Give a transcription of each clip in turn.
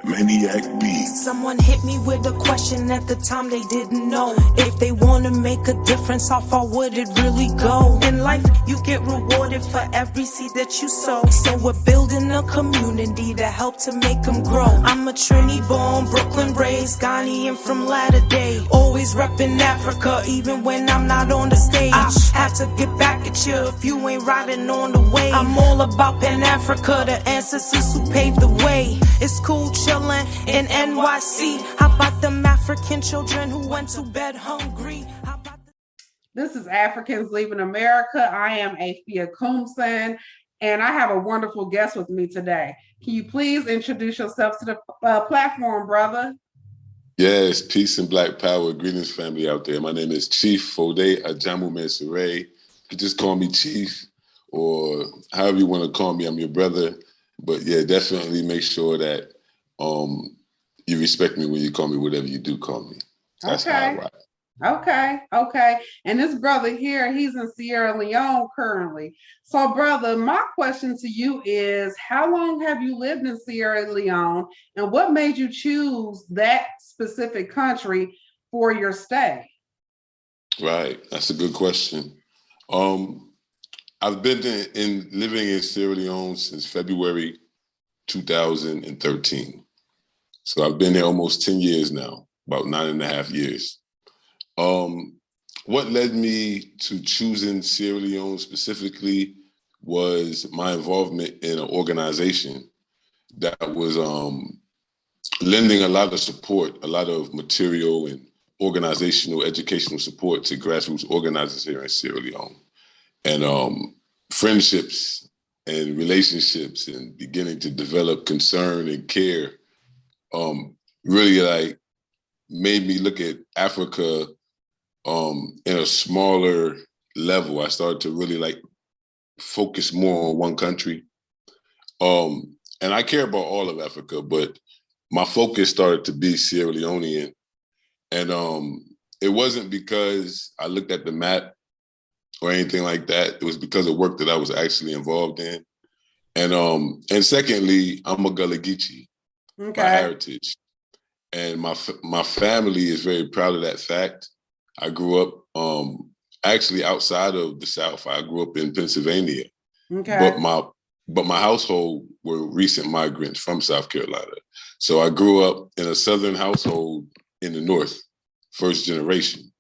Maniac Beats. Someone hit me with a question at the time they didn't know. If they wanna make a difference, how far would it really go? In life, you get rewarded for every seed that you sow. So we're building a community to help to make them grow. I'm a Trini born, Brooklyn raised, Ghanaian from latter day. Always repping Africa, even when I'm not on the stage. I have to get back at you if you ain't riding on the wave. I'm all about Pan-Africa, the ancestors who paved the way. It's cool chillin' in NYC. How about them African children who went to bed hungry? This is Africans Leaving America. I am Afia Koomson, and I have a wonderful guest with me today. Can you please introduce yourself to the platform, brother? Yes, peace and black power. Greetings, family out there. My name is Chief Foday Ajamu Mansa. You can just call me Chief, or however you want to call me. I'm your brother. But yeah, definitely make sure that you respect me when you call me whatever you do call me. That's how I rock. Okay. And this brother here, he's in Sierra Leone currently. So, brother, my question to you is, how long have you lived in Sierra Leone, and what made you choose that specific country for your stay? Right, that's a good question. I've been living in Sierra Leone since February 2013. So I've been here almost 10 years now, about 9.5 years. What led me to choosing Sierra Leone specifically was my involvement in an organization that was lending a lot of support, a lot of material and organizational, educational support to grassroots organizers here in Sierra Leone. And friendships and relationships and beginning to develop concern and care really like made me look at Africa in a smaller level. I started to really like focus more on one country. And I care about all of Africa, but my focus started to be Sierra Leonean. And it wasn't because I looked at the map or anything like that. It was because of work that I was actually involved in. And secondly, I'm a Gullah Geechee by heritage. And my family is very proud of that fact. I grew up actually outside of the South. I grew up in Pennsylvania. But my household were recent migrants from South Carolina. So I grew up in a Southern household in the North, first generation.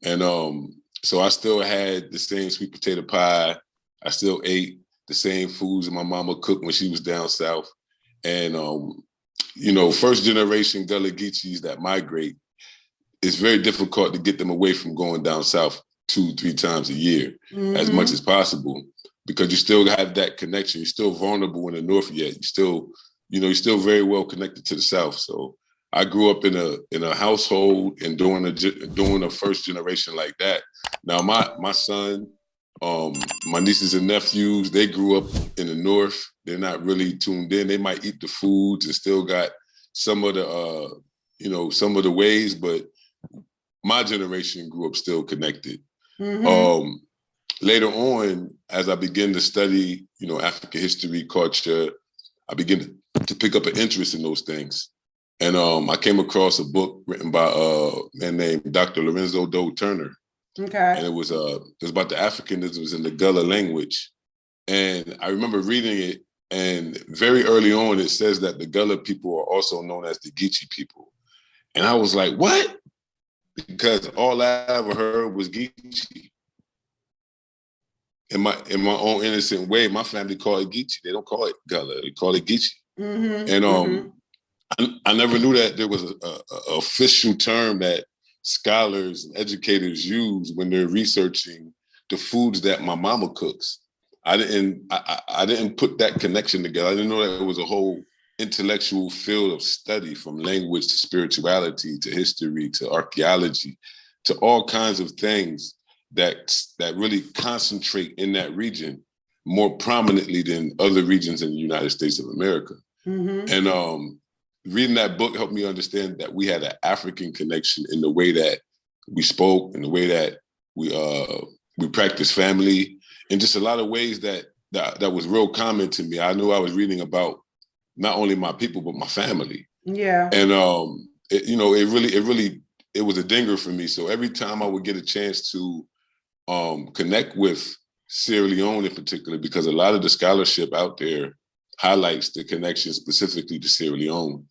And so I still had the same sweet potato pie. I still ate the same foods that my mama cooked when she was down South. And, first generation Gullah Geechees that migrate, it's very difficult to get them away from going down South 2-3 times a year as much as possible, because you still have that connection. You're still vulnerable in the North yet. You're still very well connected to the South. So I grew up in a household and doing a first generation like that. Now my son, my nieces and nephews, they grew up in the North. They're not really tuned in. They might eat the foods and still got some of the ways, but my generation grew up still connected. Later on, as I began to study, African history, culture, I began to pick up an interest in those things. And I came across a book written by a man named Dr. Lorenzo Doe Turner. And it was about the Africanisms in the Gullah language. And I remember reading it, and very early on, it says that the Gullah people are also known as the Geechee people. And I was like, what? Because all I ever heard was Geechee. In my own innocent way, my family call it Geechee. They don't call it Gullah. They call it Geechee. And I never knew that there was a official term that scholars and educators use when they're researching the foods that my mama cooks. I didn't put that connection together. I didn't know that it was a whole intellectual field of study, from language to spirituality to history to archaeology to all kinds of things that really concentrate in that region more prominently than other regions in the United States of America. And reading that book helped me understand that we had an African connection in the way that we spoke, in the way that we practice family, in just a lot of ways that was real common to me. I knew I was reading about not only my people, but my family. Yeah. And, it was a dinger for me. So every time I would get a chance to connect with Sierra Leone in particular, because a lot of the scholarship out there highlights the connection specifically to Sierra Leone.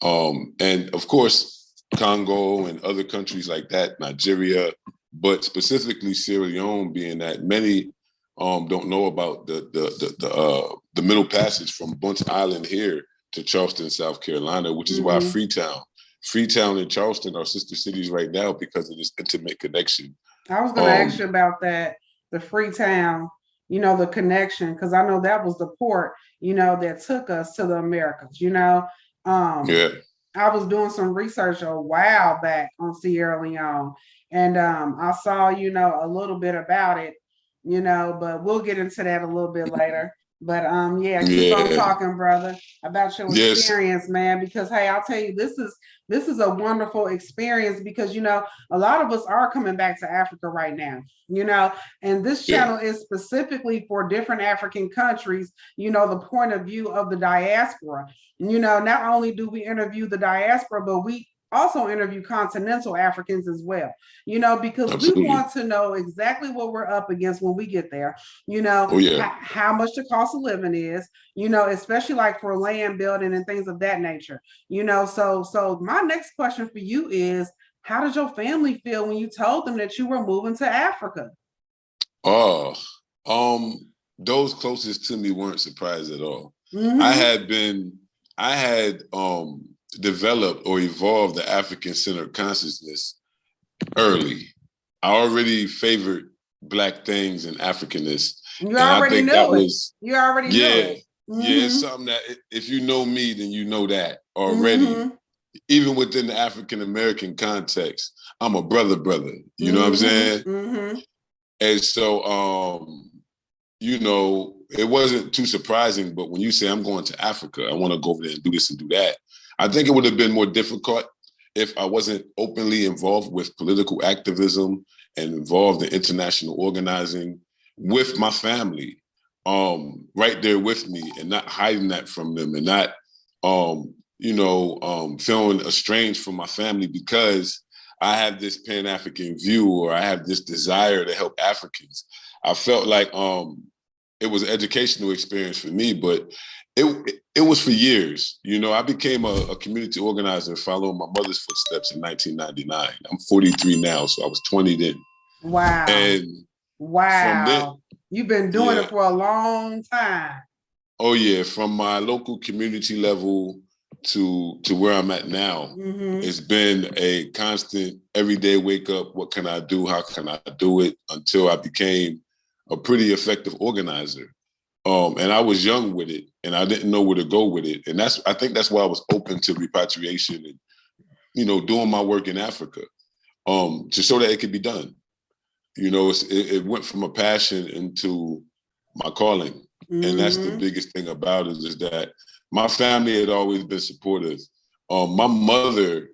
And of course, Congo and other countries like that, Nigeria, but specifically Sierra Leone, being that many don't know about the Middle Passage from Bunce Island here to Charleston, South Carolina, which is why Freetown and Charleston are sister cities right now because of this intimate connection. I was going to ask you about that, the Freetown, the connection, because I know that was the port, that took us to the Americas, Yeah. I was doing some research a while back on Sierra Leone, and I saw, a little bit about it, but we'll get into that a little bit later. But keep on talking, brother, about your experience, man, because hey, I'll tell you, this is a wonderful experience because a lot of us are coming back to Africa right now, and this channel is specifically for different African countries, the point of view of the diaspora. Not only do we interview the diaspora, but we also interview continental Africans as well, because Absolutely. We want to know exactly what we're up against when we get there, how much the cost of living is, especially like for land building and things of that nature, so my next question for you is, how did your family feel when you told them that you were moving to Africa? Oh, those closest to me weren't surprised at all. Mm-hmm. I had developed or evolved the African-centered consciousness early. I already favored Black things and Africanness. You already knew it. You already knew it. Mm-hmm. Yeah, it's something that if you know me, then you know that already. Mm-hmm. Even within the African-American context, I'm a brother. You know what I'm saying? Mm-hmm. And so, it wasn't too surprising, but when you say I'm going to Africa, I want to go over there and do this and do that, I think it would have been more difficult if I wasn't openly involved with political activism and involved in international organizing with my family, right there with me, and not hiding that from them, and not, feeling estranged from my family because I have this Pan-African view or I have this desire to help Africans. I felt like it was an educational experience for me, but it was for years. I became a community organizer following my mother's footsteps in 1999. I'm 43 now, so I was 20 then. Wow. And wow. Then, you've been doing it for a long time. Oh yeah, from my local community level to where I'm at now, it's been a constant everyday wake up. What can I do? How can I do it? Until I became a pretty effective organizer. And I was young with it and I didn't know where to go with it. And I think that's why I was open to repatriation and, doing my work in Africa, to show that it could be done. It went from a passion into my calling. And that's the biggest thing about it, is that my family had always been supportive. My mother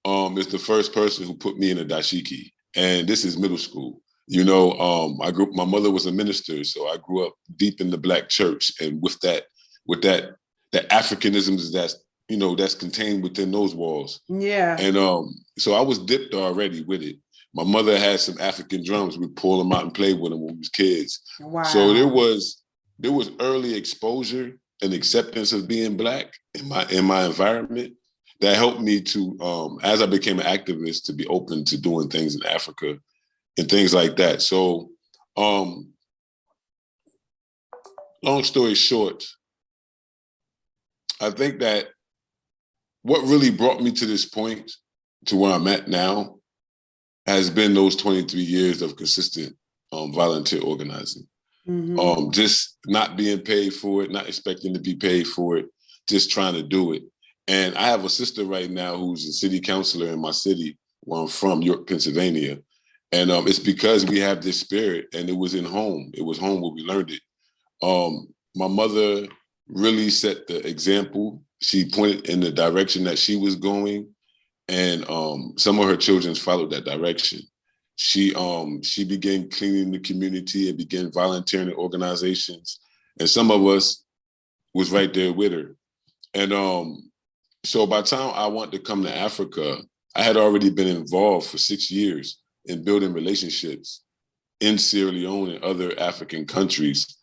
is the first person who put me in a dashiki, and this is middle school. My mother was a minister, so I grew up deep in the Black church, and with that Africanism that's contained within those walls. Yeah. And so I was dipped already with it. My mother had some African drums. We'd pull them out and play with them when we was kids. Wow. So there was early exposure and acceptance of being Black in my environment that helped me to, as I became an activist, to be open to doing things in Africa and things like that. So, long story short, I think that what really brought me to this point, to where I'm at now, has been those 23 years of consistent volunteer organizing. Just not being paid for it, not expecting to be paid for it, just trying to do it. And I have a sister right now who's a city councilor in my city, where I'm from, York, Pennsylvania. And it's because we have this spirit, and it was home. It was home where we learned it. My mother really set the example. She pointed in the direction that she was going, and some of her children followed that direction. She began cleaning the community and began volunteering in organizations, and some of us was right there with her. And so by the time I wanted to come to Africa, I had already been involved for 6 years in building relationships in Sierra Leone and other African countries.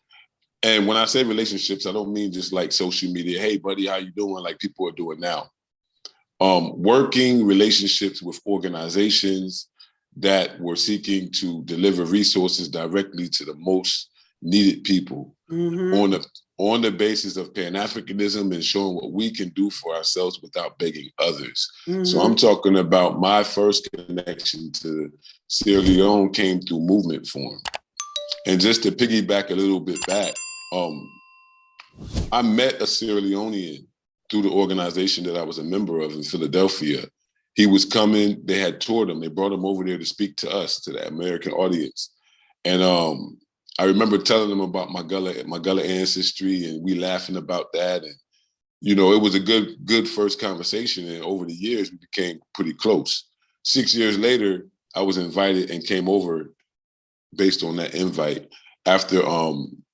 And when I say relationships, I don't mean just like social media. Hey, buddy, how you doing? Like people are doing now. Working relationships with organizations that were seeking to deliver resources directly to the most needed people on the basis of Pan-Africanism and showing what we can do for ourselves without begging others. So I'm talking about my first connection to Sierra Leone came through movement form. And just to piggyback a little bit back, I met a Sierra Leonean through the organization that I was a member of in Philadelphia. He was coming, they had toured him, they brought him over there to speak to us, to the American audience. And I remember telling them about my Gullah ancestry, and we laughing about that. And, you know, it was a good first conversation. And over the years, we became pretty close. 6 years later, I was invited and came over based on that invite after,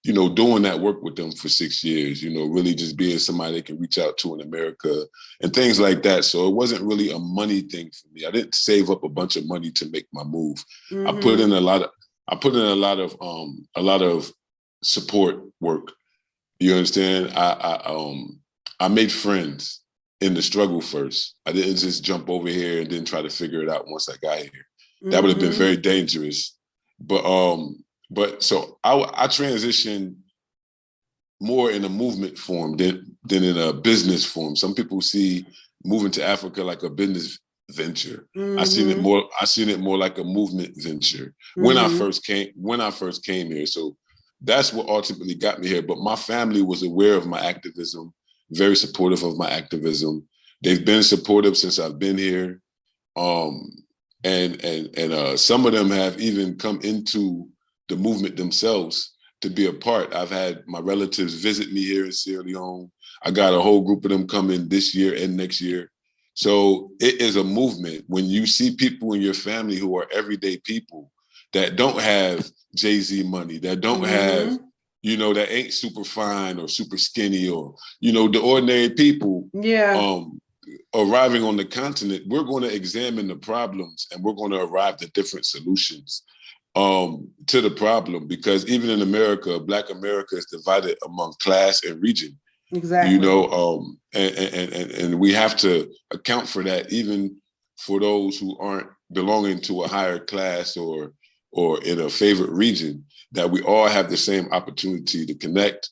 you know, doing that work with them for 6 years, you know, really just being somebody they can reach out to in America and things like that. So it wasn't really a money thing for me. I didn't save up a bunch of money to make my move. I put in a lot of support work. You understand? I made friends in the struggle first. I didn't just jump over here and then try to figure it out once I got here. That would have been very dangerous. But so I transitioned more in a movement form than in a business form. Some people see moving to Africa like a business venture. I seen it more like a movement venture when I first came here. So that's what ultimately got me here. But my family was aware of my activism, very supportive of my activism. They've been supportive since I've been here. And some of them have even come into the movement themselves to be a part. I've had my relatives visit me here in Sierra Leone. I got a whole group of them coming this year and next year. So it is a movement. When you see people in your family who are everyday people that don't have Jay-Z money, that don't have, you know, that ain't super fine or super skinny or, you know, the ordinary people. Arriving on the continent, we're going to examine the problems and we're going to arrive at different solutions to the problem, because even in America, Black America is divided among class and region. Exactly. You know, and we have to account for that, even for those who aren't belonging to a higher class or in a favorite region, that we all have the same opportunity to connect.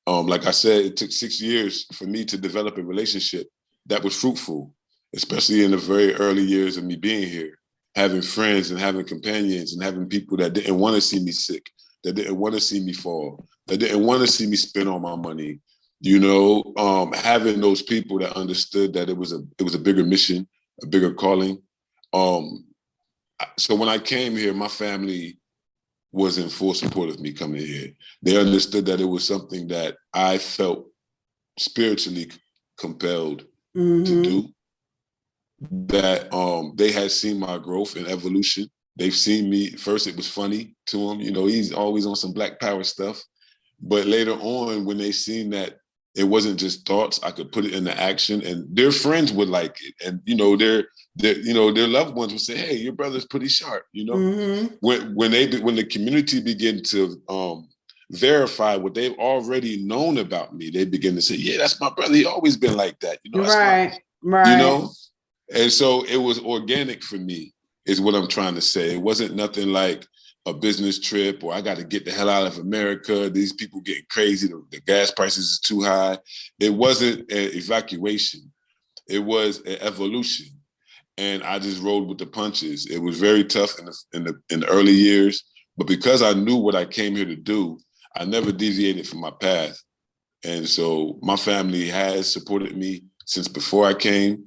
Like I said, it took 6 years for me to develop a relationship that was fruitful, especially in the very early years of me being here, having friends and having companions and having people that didn't want to see me sick, that didn't want to see me fall, that didn't want to see me spend all my money. You know, having those people that understood that it was a bigger mission, a bigger calling. So when I came here, my family was in full support of me coming here. They understood that it was something that I felt spiritually compelled to do, that they had seen my growth and evolution. They've seen me, first it was funny to them, you know, he's always on some Black Power stuff. But later on, when they seen that it wasn't just thoughts, I could put it into action, and their friends would like it. And, you know, their loved ones would say, hey, your brother's pretty sharp, you know? When the community began to verify what they've already known about me, they begin to say, yeah, that's my brother. He always been like that. You know, right. You know? And so it was organic for me, is what I'm trying to say. It wasn't nothing like a business trip or I got to get the hell out of America. These people getting crazy. The gas prices is too high. It wasn't an evacuation. It was an evolution. And I just rolled with the punches. It was very tough in the early years, but because I knew what I came here to do, I never deviated from my path. And so my family has supported me since before I came,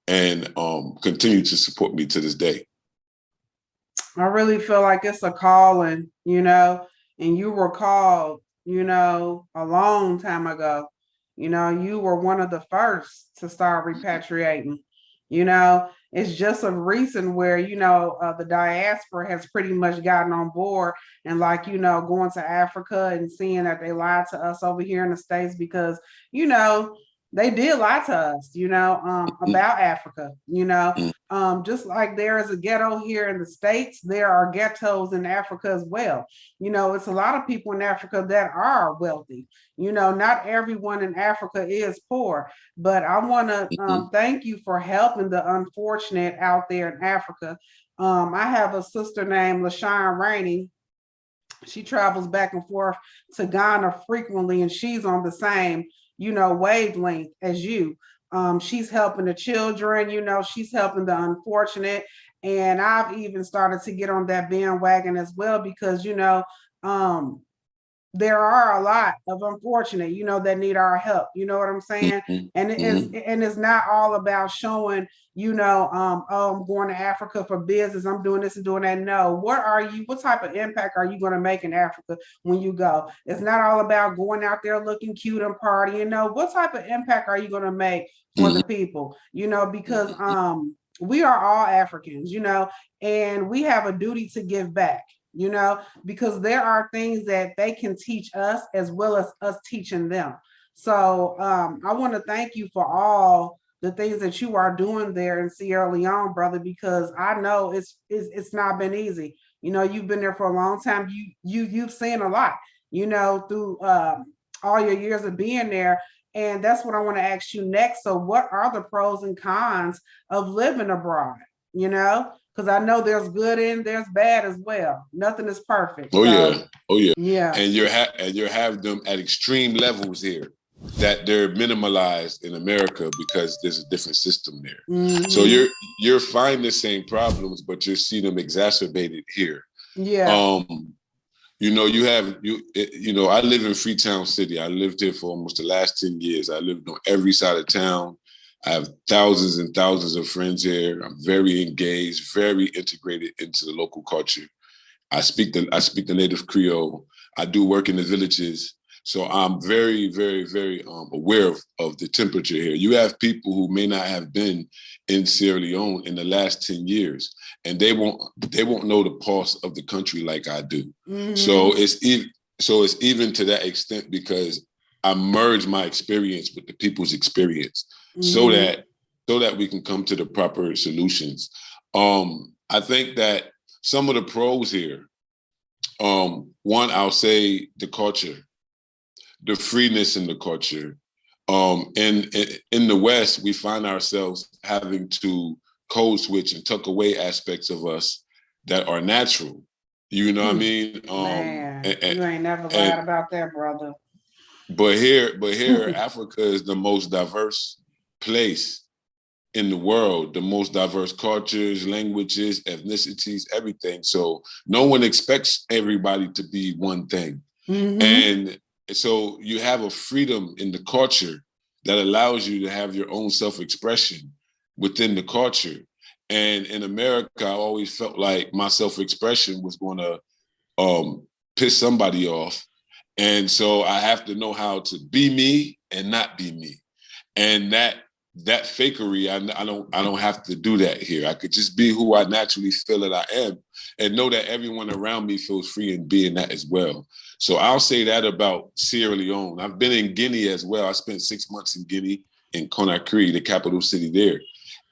and continue to support me to this day. I really feel like it's a calling, you know, and you were called, you know, a long time ago. You know, you were one of the first to start repatriating. You know, it's just a recent where, you know, the diaspora has pretty much gotten on board and, like, you know, going to Africa and seeing that they lied to us over here in the States because, you know, They did lie to us, about Africa, just like there is a ghetto here in the States, there are ghettos in Africa as well. It's a lot of people in Africa that are wealthy. Not everyone in Africa is poor, but I want to thank you for helping the unfortunate out there in Africa. I have a sister named LaShawn Rainey. She travels back and forth to Ghana frequently, and she's on the same, wavelength as you. She's helping the children, she's helping the unfortunate. And I've even started to get on that bandwagon as well because, there are a lot of unfortunate, that need our help. You know what I'm saying? And it's not all about showing, oh, I'm going to Africa for business. I'm doing this and doing that. No, what type of impact are you going to make in Africa when you go? It's not all about going out there looking cute and partying. No, what type of impact are you going to make for the people? Because we are all Africans, and we have a duty to give back. Because there are things that they can teach us as well as us teaching them. So I want to thank you for all the things that you are doing there in Sierra Leone, brother, because I know it's not been easy. You've been there for a long time. You've seen a lot, through all your years of being there. And that's what I want to ask you next. So what are the pros and cons of living abroad? Because I know there's good and there's bad as well. Nothing is perfect. Oh yeah. Yeah. And you have them at extreme levels here that they're minimalized in America because there's a different system there. So you're finding the same problems, but you're seeing them exacerbated here. Yeah. I live in Freetown City. I lived here for almost the last 10 years. I lived on every side of town. I have thousands and thousands of friends here. I'm very engaged, very integrated into the local culture. I speak the native Creole. I do work in the villages. So I'm very, very, very aware of the temperature here. You have people who may not have been in Sierra Leone in the last 10 years, and they won't know the pulse of the country like I do. So it's even to that extent because I merge my experience with the people's experience. So that we can come to the proper solutions. I think that some of the pros here, one, I'll say the culture, the freeness in the culture. In the West, we find ourselves having to code switch and tuck away aspects of us that are natural. You know what I mean? Man, you ain't never lied about that, brother. But here, Africa is the most diverse place in the world, the most diverse cultures, languages, ethnicities, everything. So no one expects everybody to be one thing. And so you have a freedom in the culture that allows you to have your own self-expression within the culture. And in America, I always felt like my self-expression was going to piss somebody off. And so I have to know how to be me and not be me. And that fakery, I don't have to do that here. I could just be who I naturally feel that I am and know that everyone around me feels free in being that as well. So I'll say that about Sierra Leone. I've been in Guinea as well. I spent 6 months in Guinea, in Conakry, the capital city there.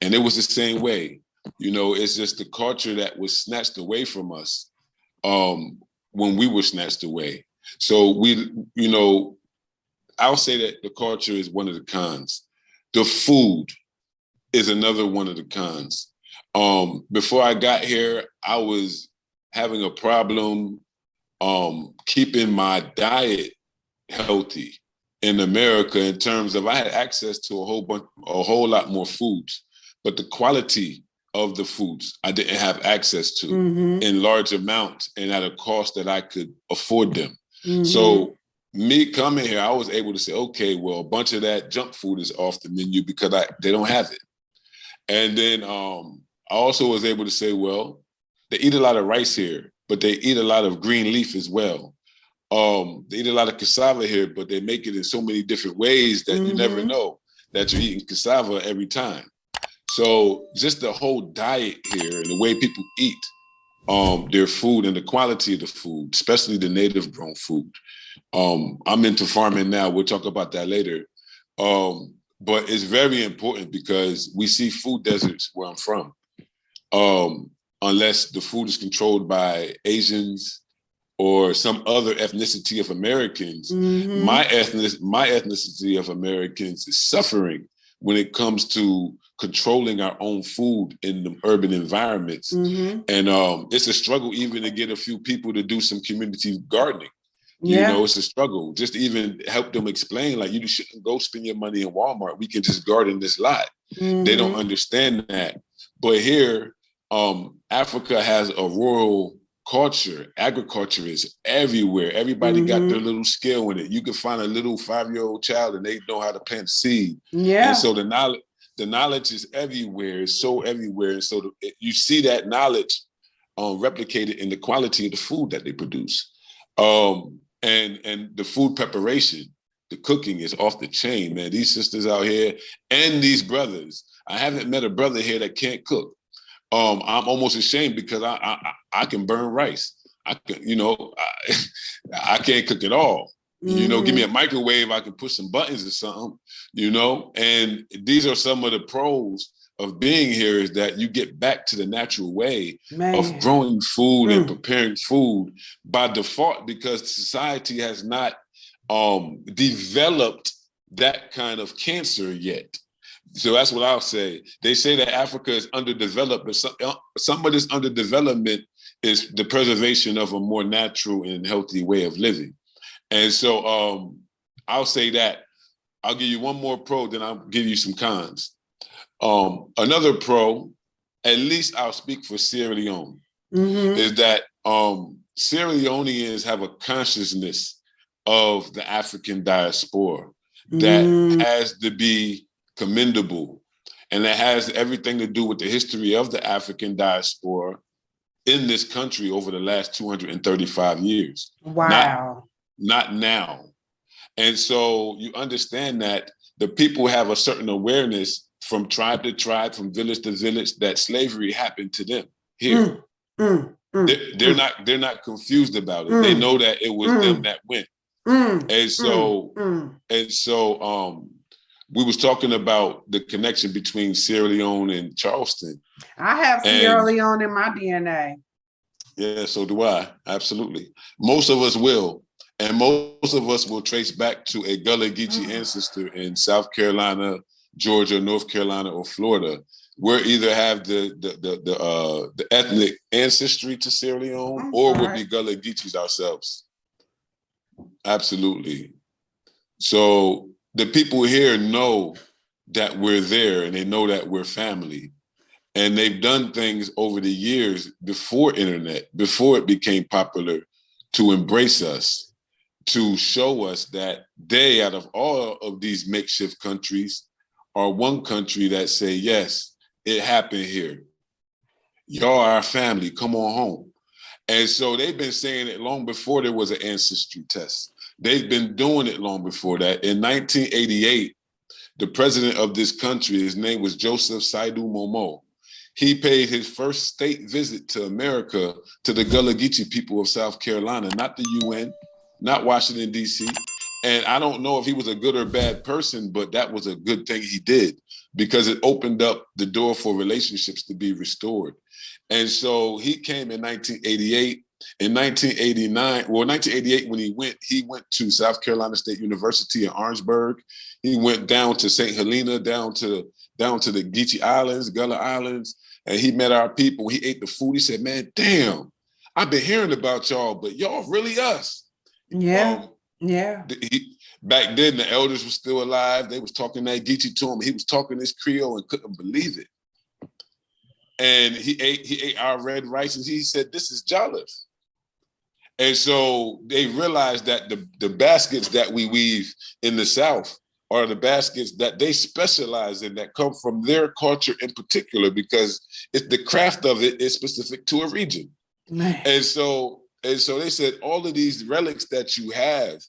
And it was the same way. It's just the culture that was snatched away from us when we were snatched away. So I'll say that the culture is one of the cons. The food is another one of the cons. Before I got here, I was having a problem keeping my diet healthy in America in terms of I had access to a whole lot more foods, but the quality of the foods I didn't have access to in large amounts and at a cost that I could afford them. So me coming here, I was able to say, okay, well, a bunch of that junk food is off the menu because they don't have it. And then I also was able to say, well, they eat a lot of rice here, but they eat a lot of green leaf as well. They eat a lot of cassava here, but they make it in so many different ways that you never know that you're eating cassava every time. So just the whole diet here and the way people eat their food and the quality of the food, especially the native grown food. I'm into farming now. We'll talk about that later. but it's very important because we see food deserts where I'm from. Unless the food is controlled by Asians or some other ethnicity of Americans, my ethnicity of Americans is suffering when it comes to controlling our own food in the urban environments. And it's a struggle even to get a few people to do some community gardening. You know, it's a struggle just to even help them explain, like, you shouldn't go spend your money in Walmart. We can just garden this lot. They don't understand that. But here, Africa has a rural culture. Agriculture is everywhere. Everybody got their little skill in it. You can find a little 5-year-old child and they know how to plant seed. And so the knowledge is everywhere. It's so everywhere. And so you see that knowledge replicated in the quality of the food that they produce. And the food preparation, the cooking is off the chain, man. These sisters out here and these brothers. I haven't met a brother here that can't cook. I'm almost ashamed because I can burn rice. I can, I can't cook at all. Give me a microwave, I can push some buttons or something, and these are some of the pros of being here, is that you get back to the natural way of growing food and preparing food by default, because society has not developed that kind of cancer yet. So that's what I'll say. They say that Africa is underdeveloped, but some of this underdevelopment is the preservation of a more natural and healthy way of living. And so I'll say that. I'll give you one more pro, then I'll give you some cons. Another pro, at least I'll speak for Sierra Leone, is that Sierra Leoneans have a consciousness of the African diaspora that has to be commendable, and that has everything to do with the history of the African diaspora in this country over the last 235 years. Wow. Not now. And so you understand that the people have a certain awareness from tribe to tribe, from village to village, that slavery happened to them here. They're not confused about it. They know that it was them that went. And so we was talking about the connection between Sierra Leone and Charleston. I have Sierra Leone in my DNA. Yeah, so do I. Absolutely. Most of us will. And most of us will trace back to a Gullah Geechee ancestor in South Carolina, Georgia, North Carolina, or Florida. We either have the ethnic ancestry to Sierra Leone, or we'll be Gullah Geechees ourselves. Absolutely. So the people here know that we're there, and they know that we're family. And they've done things over the years before internet, before it became popular, to embrace us, to show us that they, out of all of these makeshift countries, are one country that say, yes, it happened here. Y'all are our family, come on home. And so they've been saying it long before there was an ancestry test. They've been doing it long before that. In 1988, the president of this country, his name was Joseph Saidu Momo. He paid his first state visit to America to the Gullah Geechee people of South Carolina, not the UN, not Washington, D.C. And I don't know if he was a good or bad person, but that was a good thing he did, because it opened up the door for relationships to be restored. And so he came in 1988. In 1988, when he went to South Carolina State University in Orangeburg. He went down to St. Helena, down to the Geechee Islands, Gullah Islands, and he met our people. He ate the food. He said, man, damn, I've been hearing about y'all, but y'all really us. Yeah. Back then, the elders were still alive. They was talking that Geechee to him. He was talking this Creole and couldn't believe it. And he ate our red rice, and he said, this is Jolliffe. And so they realized that the baskets that we weave in the South are the baskets that they specialize in, that come from their culture in particular, because the craft of it is specific to a region. Man. And so they said, all of these relics that you have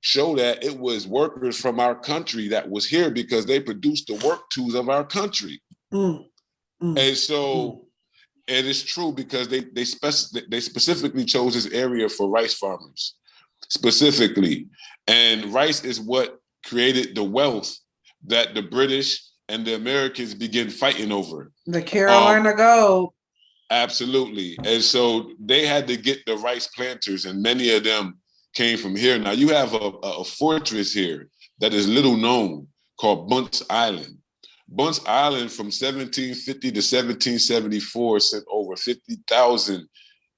show that it was workers from our country that was here, because they produced the work tools of our country. And so it is true, because they specifically chose this area for rice farmers, specifically. And rice is what created the wealth that the British and the Americans begin fighting over. The Carolina Gold. Absolutely. And so they had to get the rice planters, and many of them came from here. Now you have a fortress here that is little known called Bunce Island. Bunce Island from 1750 to 1774 sent over 50,000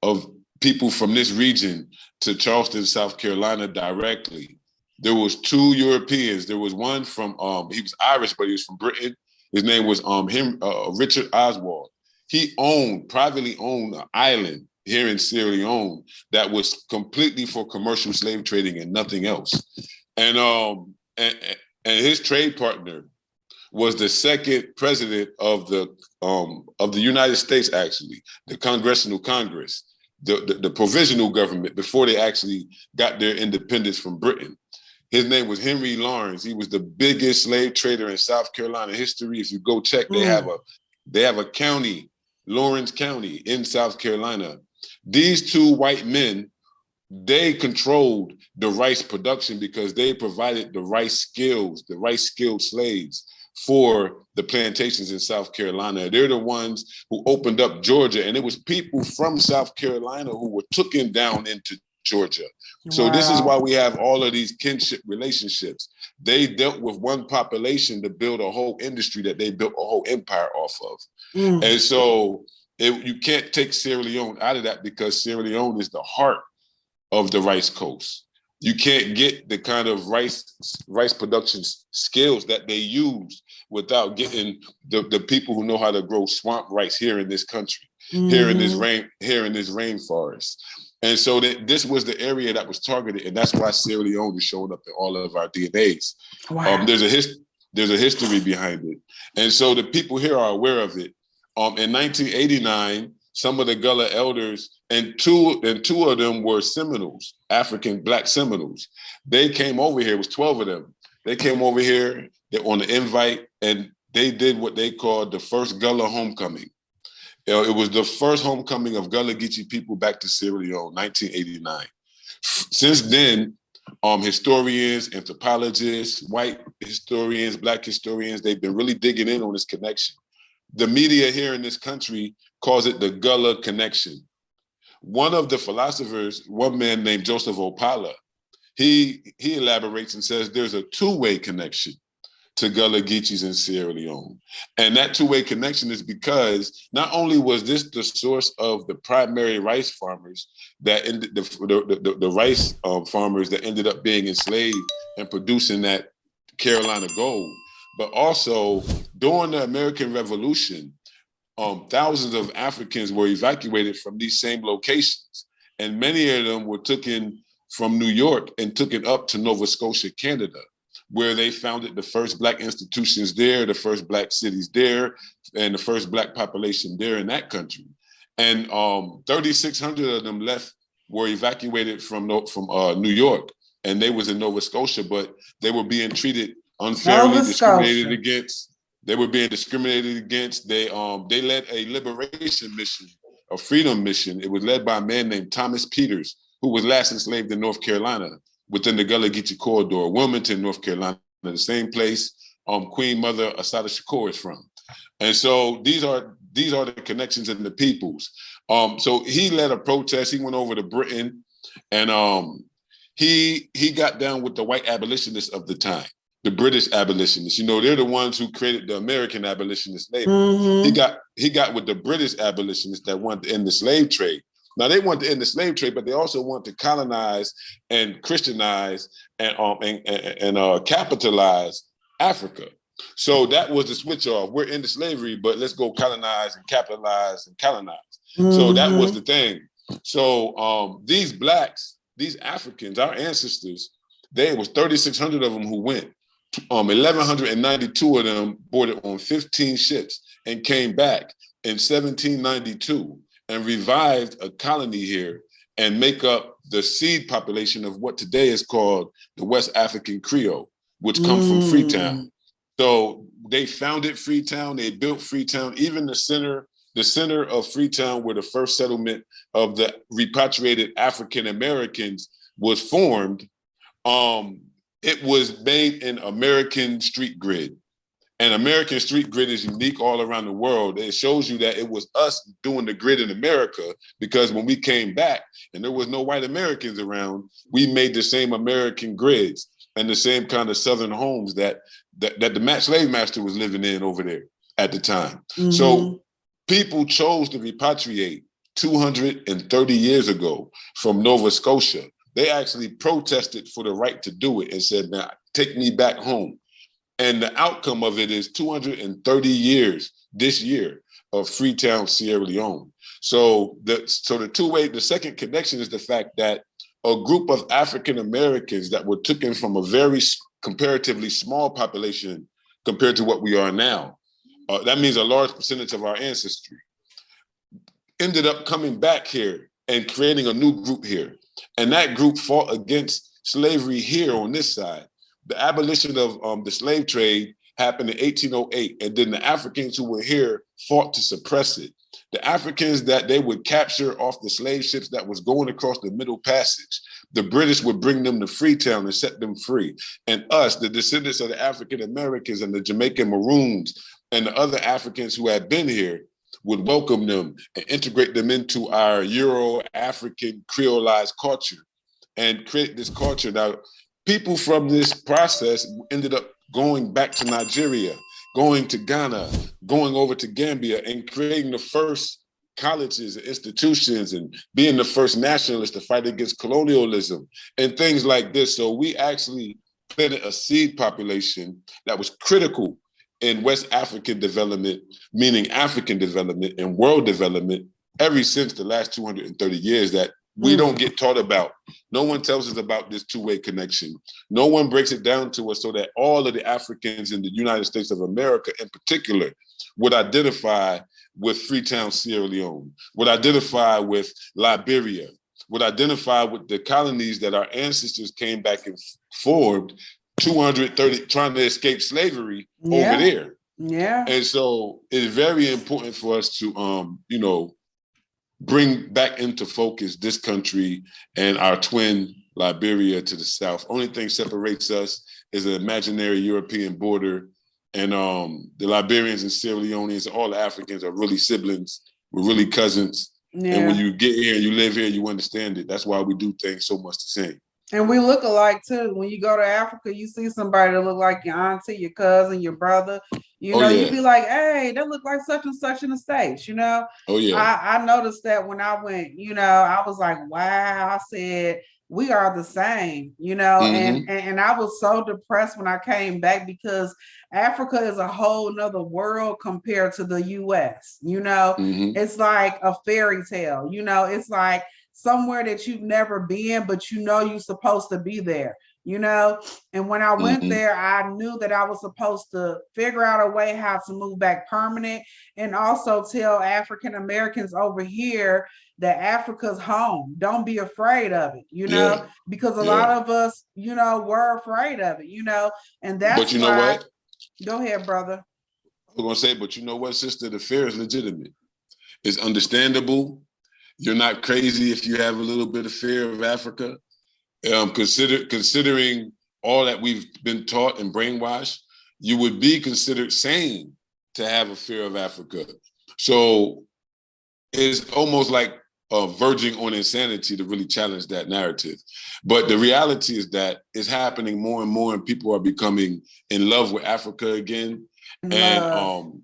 of people from this region to Charleston, South Carolina directly. There was 2 Europeans. There was one from, he was Irish, but he was from Britain. His name was Richard Oswald. He privately owned an island here in Sierra Leone that was completely for commercial slave trading and nothing else. And his trade partner was the second president of the United States, actually, the Congressional Congress, the provisional government before they actually got their independence from Britain. His name was Henry Lawrence. He was the biggest slave trader in South Carolina history. If you go check, they have a county, Lawrence County in South Carolina. These 2 white men, they controlled the rice production because they provided the rice skilled slaves for the plantations in South Carolina. They're the ones who opened up Georgia, and it was people from South Carolina who were taken down into Georgia. So this is why we have all of these kinship relationships. They dealt with one population to build a whole industry that they built a whole empire off of. And so you can't take Sierra Leone out of that, because Sierra Leone is the heart of the rice coast. You can't get the kind of rice production skills that they use without getting the people who know how to grow swamp rice here in this country, here in this rainforest. And so this was the area that was targeted, and that's why Sierra Leone is showing up in all of our DNAs. Wow. There's a history behind it, and so the people here are aware of it. In 1989, some of the Gullah elders, and two of them were Seminoles, African Black Seminoles. They came over here. It was 12 of them. They came over here on the invite, and they did what they called the first Gullah homecoming. It was the first homecoming of Gullah Geechee people back to Sierra Leone, 1989. Since then, historians, anthropologists, white historians, Black historians, they've been really digging in on this connection. The media here in this country calls it the Gullah connection. One of the philosophers, one man named Joseph Opala, he elaborates and says there's a 2-way connection to Gullah Geechees in Sierra Leone. And that 2-way connection is because not only was this the source of the primary rice farmers that the rice farmers that ended up being enslaved and producing that Carolina gold, but also during the American Revolution, thousands of Africans were evacuated from these same locations. And many of them were taken from New York and taken up to Nova Scotia, Canada, where they founded the first Black institutions there, the first Black cities there, and the first Black population there in that country. And 3,600 of them were evacuated from New York, and they was in Nova Scotia, but they were being treated unfairly, discriminated against. They were being discriminated against. They led a liberation mission, a freedom mission. It was led by a man named Thomas Peters, who was last enslaved in North Carolina within the Gullah Geechee corridor, Wilmington, North Carolina, the same place Queen Mother Assata Shakur is from. And so these are the connections in the peoples. So he led a protest. He went over to Britain, and he got down with the white abolitionists of the time, the British abolitionists. You know, they're the ones who created the American abolitionist label. Mm-hmm. He got with the British abolitionists that wanted to end the slave trade. Now they want to end the slave trade, but they also want to colonize and Christianize and capitalize Africa. So that was the switch off. We're into slavery, but let's go colonize and capitalize and colonize. Mm-hmm. So that was the thing. So these Blacks, these Africans, our ancestors, there was 3,600 of them who went. 1,192 of them boarded on 15 ships and came back in 1792 and revived a colony here and make up the seed population of what today is called the West African Creole, which come from Freetown. So they founded Freetown, they built Freetown, even the center of Freetown, where the first settlement of the repatriated African Americans was formed. it was made in American street grid. And American street grid is unique all around the world. It shows you that it was us doing the grid in America, because when we came back and there was no white Americans around, we made the same American grids and the same kind of Southern homes that the slave master was living in over there at the time. Mm-hmm. So people chose to repatriate 230 years ago from Nova Scotia. They actually protested for the right to do it and said, "Now take me back home." And the outcome of it is 230 years this year of Freetown, Sierra Leone. So the second connection is the fact that a group of African Americans that were taken from a very comparatively small population compared to what we are now, that means a large percentage of our ancestry, ended up coming back here and creating a new group here. And that group fought against slavery here on this side. The abolition of the slave trade happened in 1808, and then the Africans who were here fought to suppress it. The Africans that they would capture off the slave ships that was going across the Middle Passage, the British would bring them to Freetown and set them free. And us, the descendants of the African Americans and the Jamaican Maroons and the other Africans who had been here, would welcome them and integrate them into our Euro-African creolized culture and create this culture. Now, people from this process ended up going back to Nigeria, going to Ghana, going over to Gambia, and creating the first colleges and institutions and being the first nationalists to fight against colonialism and things like this. So we actually planted a seed population that was critical in West African development, meaning African development and world development, ever since the last 230 years that we don't get taught about. No one tells us about this two-way connection. No one breaks it down to us so that all of the Africans in the United States of America in particular would identify with Freetown, Sierra Leone, would identify with Liberia, would identify with the colonies that our ancestors came back and formed 230, trying to escape slavery over there. Yeah. And so it's very important for us to, bring back into focus this country and our twin Liberia to the south. Only thing separates us is an imaginary European border. And the Liberians and Sierra Leoneans, all the Africans are really siblings. We're really cousins. Yeah. And when you get here and you live here, you understand it. That's why we do things so much the same. And we look alike too. When you go to Africa, you see somebody that look like your auntie, your cousin, your brother. You'd be like, "Hey, they look like such and such in the States." Oh yeah. I noticed that when I went. I was like, "Wow!" I said, "We are the same." And I was so depressed when I came back because Africa is a whole nother world compared to the U.S. It's like a fairy tale. It's like somewhere that you've never been, but you're supposed to be there, And when I went there, I knew that I was supposed to figure out a way how to move back permanent and also tell African Americans over here that Africa's home. Don't be afraid of it, because a lot of us, were afraid of it, and that's But you know what? Go ahead, brother. I was going to say, but you know what, sister? The fear is legitimate. It's understandable. You're not crazy if you have a little bit of fear of Africa. Considering all that we've been taught and brainwashed, you would be considered sane to have a fear of Africa. So it's almost like verging on insanity to really challenge that narrative. But the reality is that it's happening more and more, and people are becoming in love with Africa again. And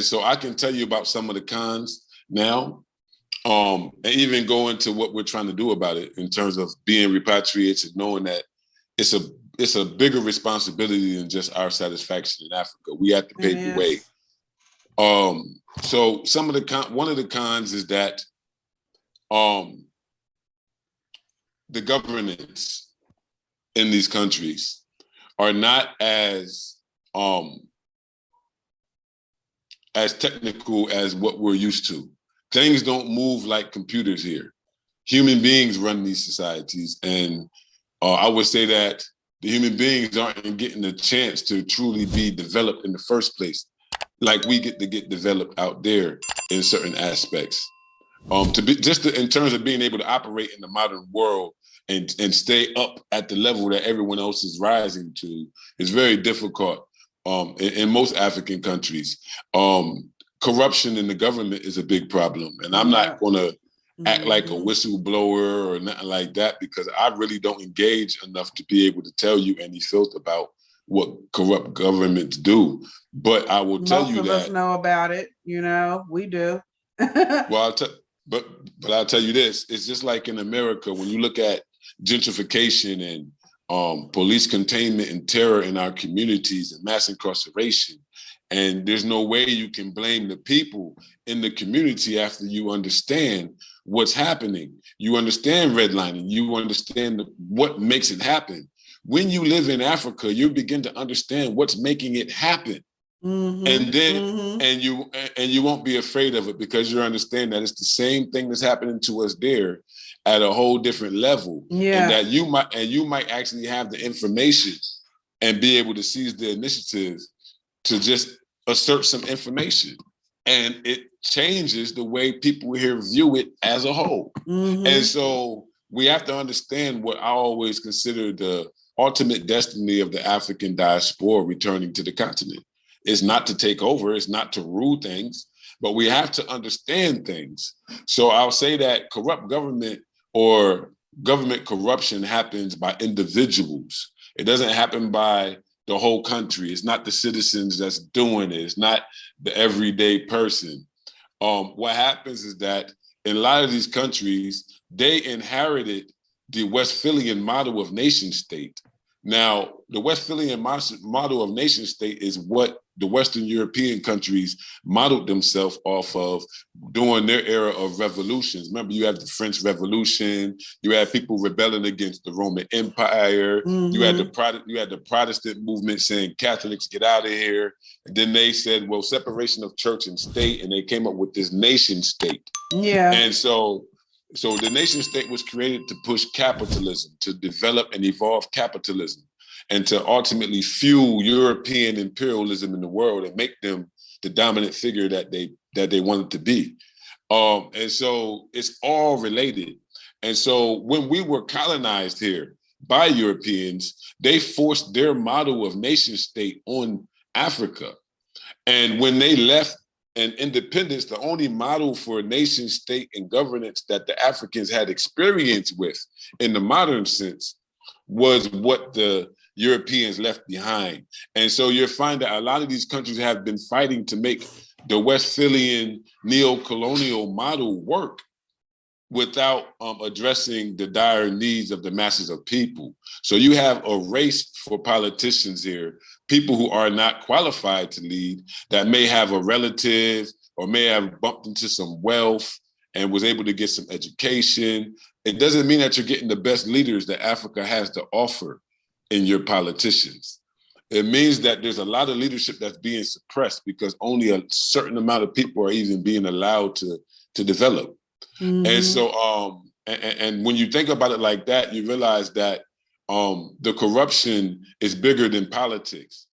so I can tell you about some of the cons now. And even go into what we're trying to do about it in terms of being repatriated, knowing that it's a bigger responsibility than just our satisfaction in Africa. We have to pave the way. So one of the cons is that the governments in these countries are not as technical as what we're used to. Things don't move like computers here. Human beings run these societies. And I would say that the human beings aren't getting a chance to truly be developed in the first place, like we get to get developed out there in certain aspects. In terms of being able to operate in the modern world and stay up at the level that everyone else is rising to is very difficult in most African countries. Corruption in the government is a big problem. And I'm not going to act like a whistleblower or nothing like that, because I really don't engage enough to be able to tell you any filth about what corrupt governments do. But I will tell you that most of us know about it. We do. Well, but I'll tell you this: it's just like in America when you look at gentrification and police containment and terror in our communities and mass incarceration. And there's no way you can blame the people in the community after you understand what's happening. You understand redlining. You understand what makes it happen. When you live in Africa, you begin to understand what's making it happen. And then and you won't be afraid of it, because you understand that it's the same thing that's happening to us there at a whole different level. And that you might actually have the information and be able to seize the initiative to just assert some information. And it changes the way people here view it as a whole. And so we have to understand what I always consider the ultimate destiny of the African diaspora returning to the continent. It's not to take over, it's not to rule things, but we have to understand things. So I'll say that corrupt government or government corruption happens by individuals. It doesn't happen by the whole country. It's not the citizens that's doing it. It's not the everyday person. What happens is that in a lot of these countries, they inherited the Westphalian model of nation state. Now, the Westphalian model of nation state is what the Western European countries modeled themselves off of during their era of revolutions. Remember, you have the French Revolution, you had people rebelling against the Roman Empire, you had the Protestant movement saying Catholics get out of here. And then they said, well, separation of church and state, and they came up with this nation state. And so the nation state was created to push capitalism, to develop and evolve capitalism, and to ultimately fuel European imperialism in the world and make them the dominant figure that they wanted to be. And so it's all related. And so when we were colonized here by Europeans, they forced their model of nation state on Africa. And when they left and independence, the only model for nation state and governance that the Africans had experience with in the modern sense was what the Europeans left behind. And so you'll find that a lot of these countries have been fighting to make the Westphalian neo-colonial model work without addressing the dire needs of the masses of people. So you have a race for politicians here, people who are not qualified to lead, that may have a relative or may have bumped into some wealth and was able to get some education. It doesn't mean that you're getting the best leaders that Africa has to offer in your politicians. It means that there's a lot of leadership that's being suppressed because only a certain amount of people are even being allowed to develop. And so, and when you think about it like that, you realize that the corruption is bigger than politics.